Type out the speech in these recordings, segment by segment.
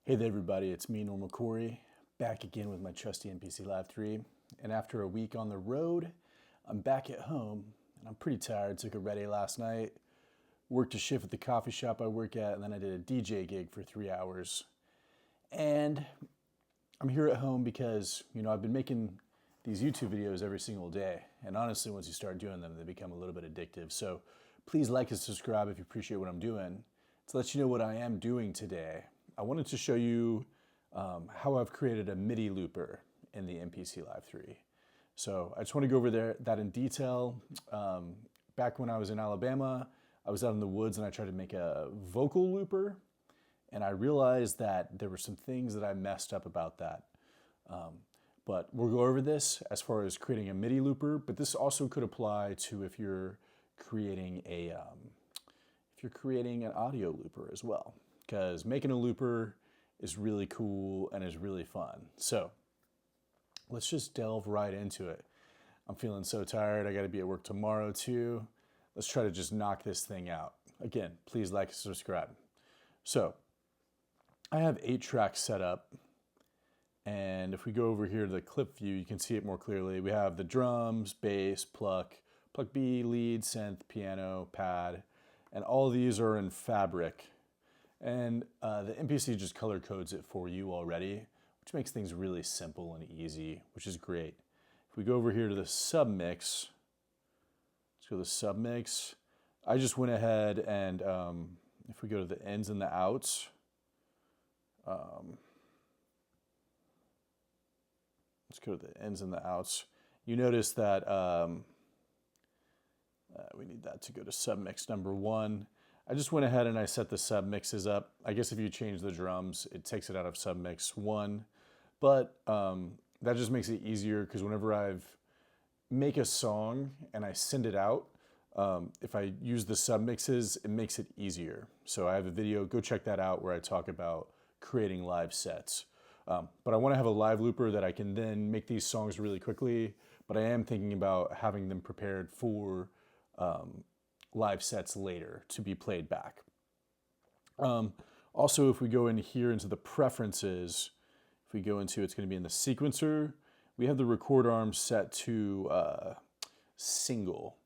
Hey there everybody, it's me, Normal Corey, back again with my trusty MPC Live 3. And after a week on the road, I'm back at home, and I'm pretty tired. Took a red day last night, worked a shift at the coffee shop I work at, and then I did a DJ gig for 3 hours. And I'm here at home because, I've been making these YouTube videos every single day. And honestly, once you start doing them, they become a little bit addictive. So please like and subscribe if you appreciate what I'm doing. To let you know what I am doing today, I wanted to show you how I've created a MIDI looper in the MPC Live 3. So I just want to go over that in detail. Back when I was in Alabama, I was out in the woods and I tried to make a vocal looper, and I realized that there were some things that I messed up about that. But we'll go over this as far as creating a MIDI looper, but this also could apply to if you're creating an audio looper as well, because making a looper is really cool and is really fun. So let's just delve right into it. I'm feeling so tired. I got to be at work tomorrow too. Let's try to just knock this thing out. Again, please like and subscribe. So I have 8 tracks set up. And if we go over here to the clip view, you can see it more clearly. We have the drums, bass, pluck B, lead, synth, piano, pad, and all of these are in Fabric. And the MPC just color codes it for you already, which makes things really simple and easy, which is great. If we go over here to the submix, let's go to the submix. I just went ahead and if we go to the ins and the outs, let's go to the ins and the outs. You notice that we need that to go to submix number 1. I just went ahead and I set the submixes up. I guess if you change the drums, it takes it out of submix 1. But that just makes it easier because whenever I've make a song and I send it out, if I use the submixes, it makes it easier. So I have a video, go check that out, where I talk about creating live sets. But I want to have a live looper that I can then make these songs really quickly, but I am thinking about having them prepared for live sets later to be played back. Also, if we go in here into the preferences, if we go into, it's going to be in the sequencer, we have the record arm set to single.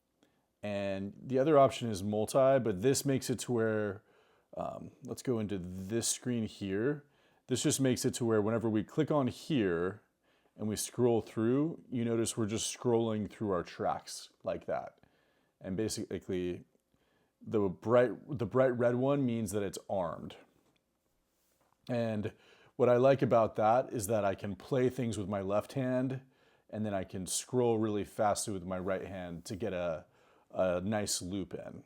And the other option is multi, but this makes it to where, let's go into this screen here. This just makes it to where whenever we click on here and we scroll through, you notice we're just scrolling through our tracks like that. And basically, the bright red one means that it's armed. And what I like about that is that I can play things with my left hand, and then I can scroll really fast with my right hand to get a nice loop in.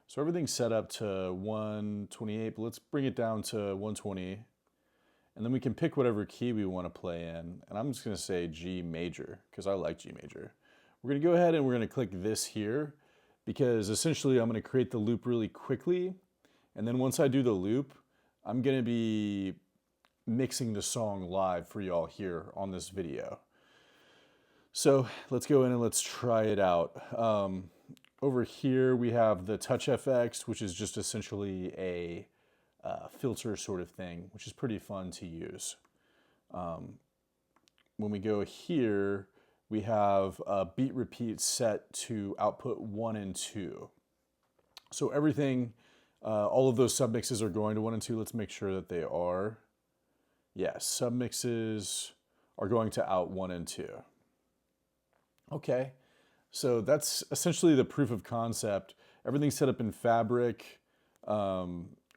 So everything's set up to 128, but let's bring it down to 120. And then we can pick whatever key we want to play in. And I'm just going to say G major, because I like G major. We're going to go ahead and we're going to click this here, because essentially I'm going to create the loop really quickly. And then once I do the loop, I'm going to be mixing the song live for y'all here on this video. So let's go in and let's try it out. Over here we have the Touch FX, which is just essentially a filter sort of thing, which is pretty fun to use. When we go here, we have a beat repeat set to output 1 and 2. So everything, all of those submixes are going to 1 and 2. Let's make sure that they are. Yes, submixes are going to out 1 and 2. Okay, so that's essentially the proof of concept. Everything's set up in Fabric,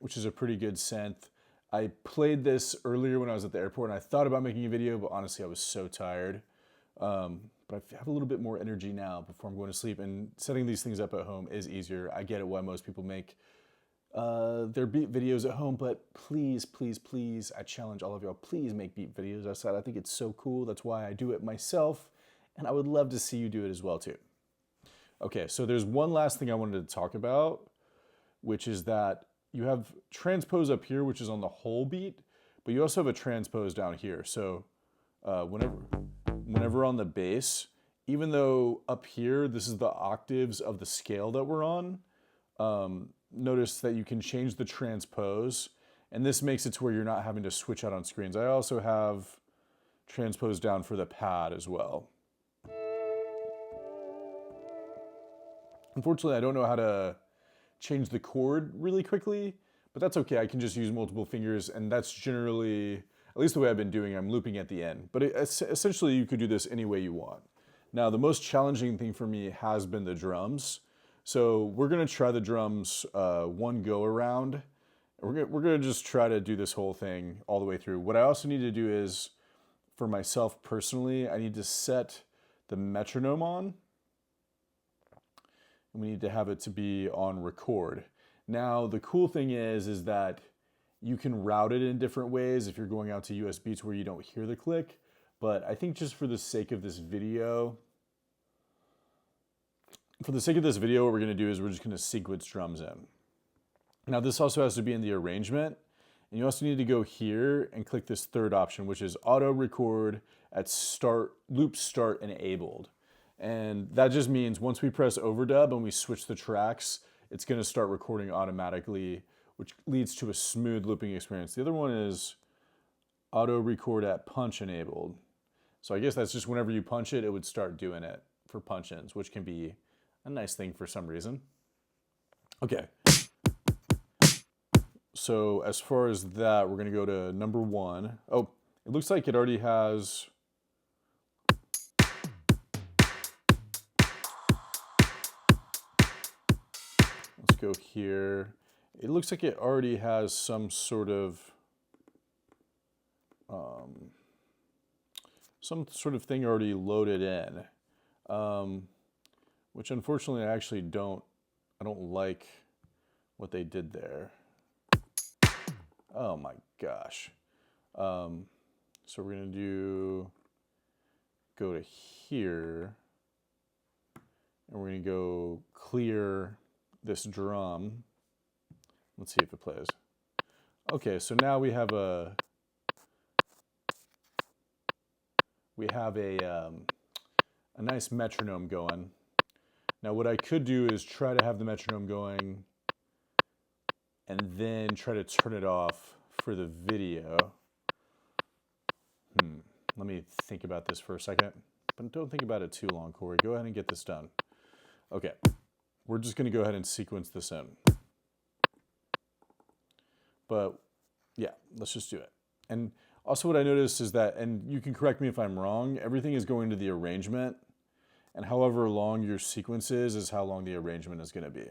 which is a pretty good synth. I played this earlier when I was at the airport, and I thought about making a video, but honestly I was so tired. But I have a little bit more energy now before I'm going to sleep, and setting these things up at home is easier. I get it why most people make their beat videos at home, but please, please, please, I challenge all of y'all, please make beat videos outside. I think it's so cool. That's why I do it myself, and I would love to see you do it as well too. Okay, so there's one last thing I wanted to talk about, which is that you have transpose up here, which is on the whole beat, but you also have a transpose down here. So whenever on the bass, even though up here, this is the octaves of the scale that we're on, notice that you can change the transpose, And this makes it to where you're not having to switch out on screens. I also have transpose down for the pad as well. Unfortunately, I don't know how to change the chord really quickly, but that's okay. I can just use multiple fingers, and that's generally, at least the way I've been doing, I'm looping at the end. But essentially, you could do this any way you want. Now, the most challenging thing for me has been the drums. So we're gonna try the drums one go around. We're gonna just try to do this whole thing all the way through. What I also need to do is, for myself personally, I need to set the metronome on. And we need to have it to be on record. Now, the cool thing is that you can route it in different ways if you're going out to USB to where you don't hear the click. But I think just for the sake of this video, what we're gonna do is we're just gonna sequence drums in. Now this also has to be in the arrangement, and you also need to go here and click this third option, which is auto record at loop start enabled. And that just means once we press overdub and we switch the tracks, it's gonna start recording automatically, which leads to a smooth looping experience. The other one is auto record at punch enabled. So I guess that's just whenever you punch it, it would start doing it for punch-ins, which can be a nice thing for some reason. Okay. So as far as that, we're gonna go to number 1. Oh, it looks like it already has. Let's go here. It looks like it already has some sort of thing already loaded in, which unfortunately I actually don't like what they did there. Oh my gosh. So we're gonna go to here, and we're gonna go clear this drum. Let's see if it plays. Okay, so now we have a nice metronome going. Now what I could do is try to have the metronome going and then try to turn it off for the video. Let me think about this for a second. But don't think about it too long, Corey. Go ahead and get this done. Okay, we're just gonna go ahead and sequence this in. But yeah, let's just do it. And also what I noticed is that, and you can correct me if I'm wrong, everything is going to the arrangement, and however long your sequence is how long the arrangement is gonna be.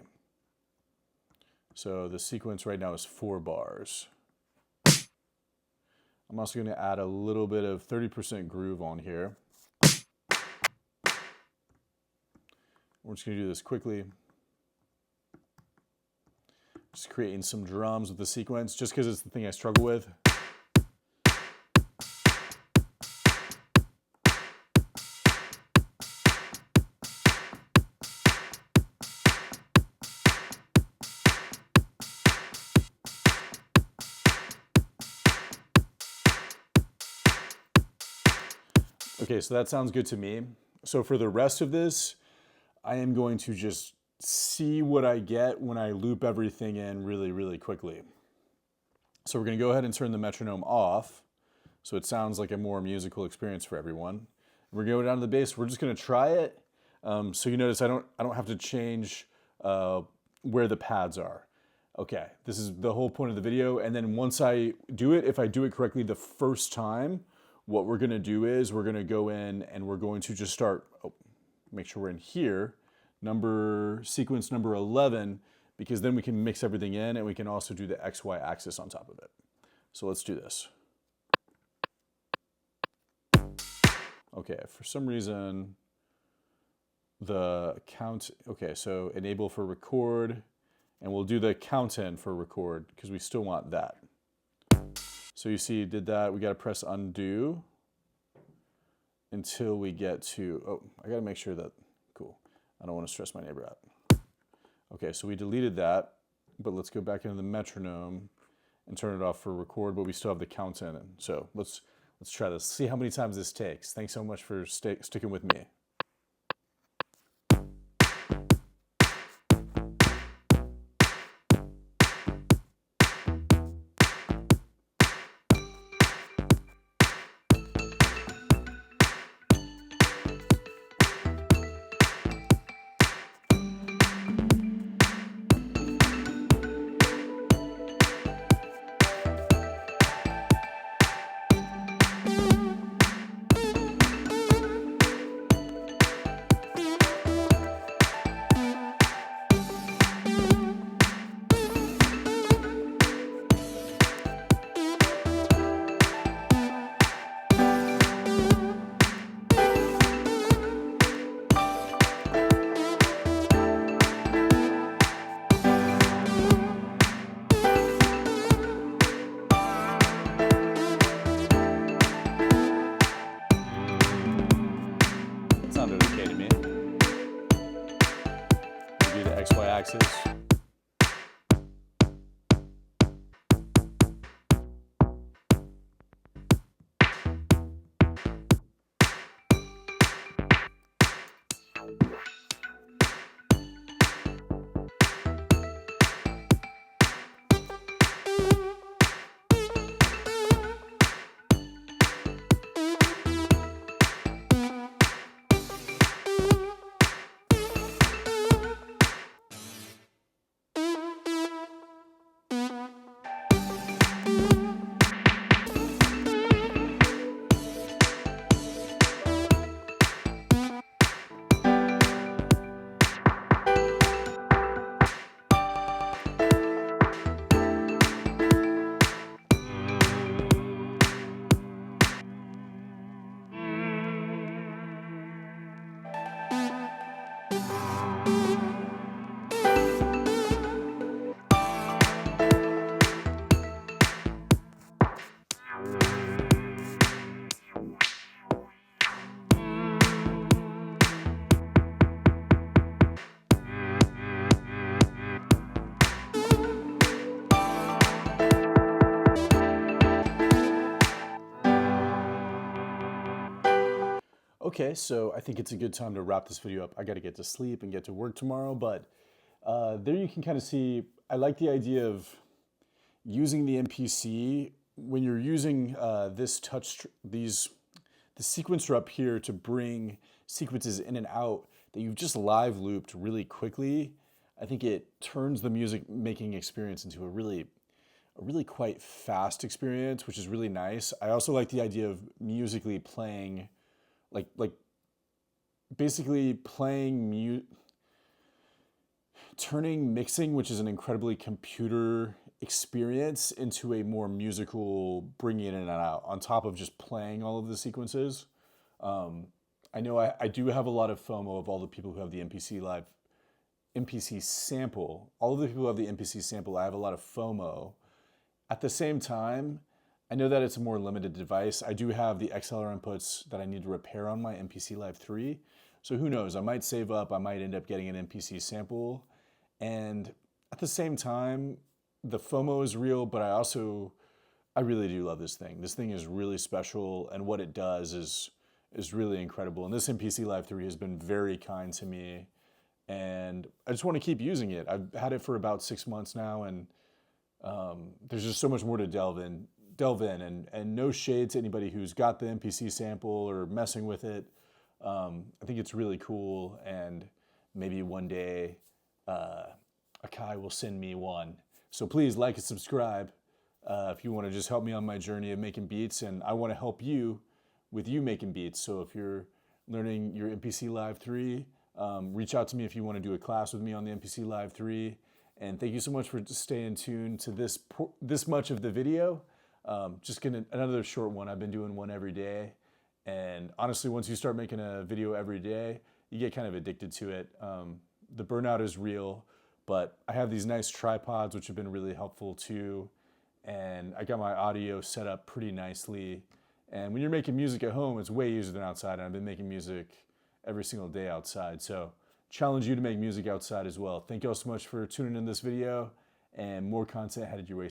So the sequence right now is 4 bars. I'm also gonna add a little bit of 30% groove on here. We're just gonna do this quickly. Just creating some drums with the sequence, just because it's the thing I struggle with. Okay, so that sounds good to me. So for the rest of this, I am going to just see what I get when I loop everything in really, really quickly. So we're gonna go ahead and turn the metronome off, so it sounds like a more musical experience for everyone. We're gonna go down to the bass. We're just gonna try it. So you notice I don't have to change where the pads are. Okay, this is the whole point of the video. And then once I do it, if I do it correctly the first time, what we're gonna do is we're gonna go in and we're going to just start, make sure we're in here, sequence number 11, because then we can mix everything in and we can also do the XY axis on top of it. So let's do this. Okay, for some reason, the count, okay, so enable for record, and we'll do the count in for record because we still want that. So you see, did that, we gotta press undo until we get to, oh, I gotta make sure that, cool. I don't wanna stress my neighbor out. Okay, so we deleted that, but let's go back into the metronome and turn it off for record, but we still have the count in. So let's try this, see how many times this takes. Thanks so much for sticking with me. mixes. Okay, so I think it's a good time to wrap this video up. I got to get to sleep and get to work tomorrow, but there you can kind of see, I like the idea of using the MPC when you're using the sequencer up here to bring sequences in and out that you've just live looped really quickly. I think it turns the music making experience into a really quite fast experience, which is really nice. I also like the idea of musically playing, like basically playing turning mixing, which is an incredibly computer experience, into a more musical bringing it in and out on top of just playing all of the sequences. I know I do have a lot of FOMO of all the people who have the MPC sample. All of the people who have the MPC sample, I have a lot of FOMO. At the same time, I know that it's a more limited device. I do have the XLR inputs that I need to repair on my MPC Live 3. So who knows, I might save up, I might end up getting an MPC sample. And at the same time, the FOMO is real, but I really do love this thing. This thing is really special, and what it does is really incredible. And this MPC Live 3 has been very kind to me, and I just want to keep using it. I've had it for about 6 months now, and there's just so much more to delve in, and no shade to anybody who's got the MPC sample or messing with it. I think it's really cool, and maybe one day Akai will send me one. So please like and subscribe if you want to just help me on my journey of making beats, and I want to help you with you making beats. So if you're learning your MPC Live 3, reach out to me if you want to do a class with me on the MPC Live 3. And thank you so much for staying tuned to this much of the video. Just another short one. I've been doing one every day. And honestly, once you start making a video every day, you get kind of addicted to it. The burnout is real, but I have these nice tripods, which have been really helpful too. And I got my audio set up pretty nicely. And when you're making music at home, it's way easier than outside. And I've been making music every single day outside. So challenge you to make music outside as well. Thank you all so much for tuning in this video, and more content headed your way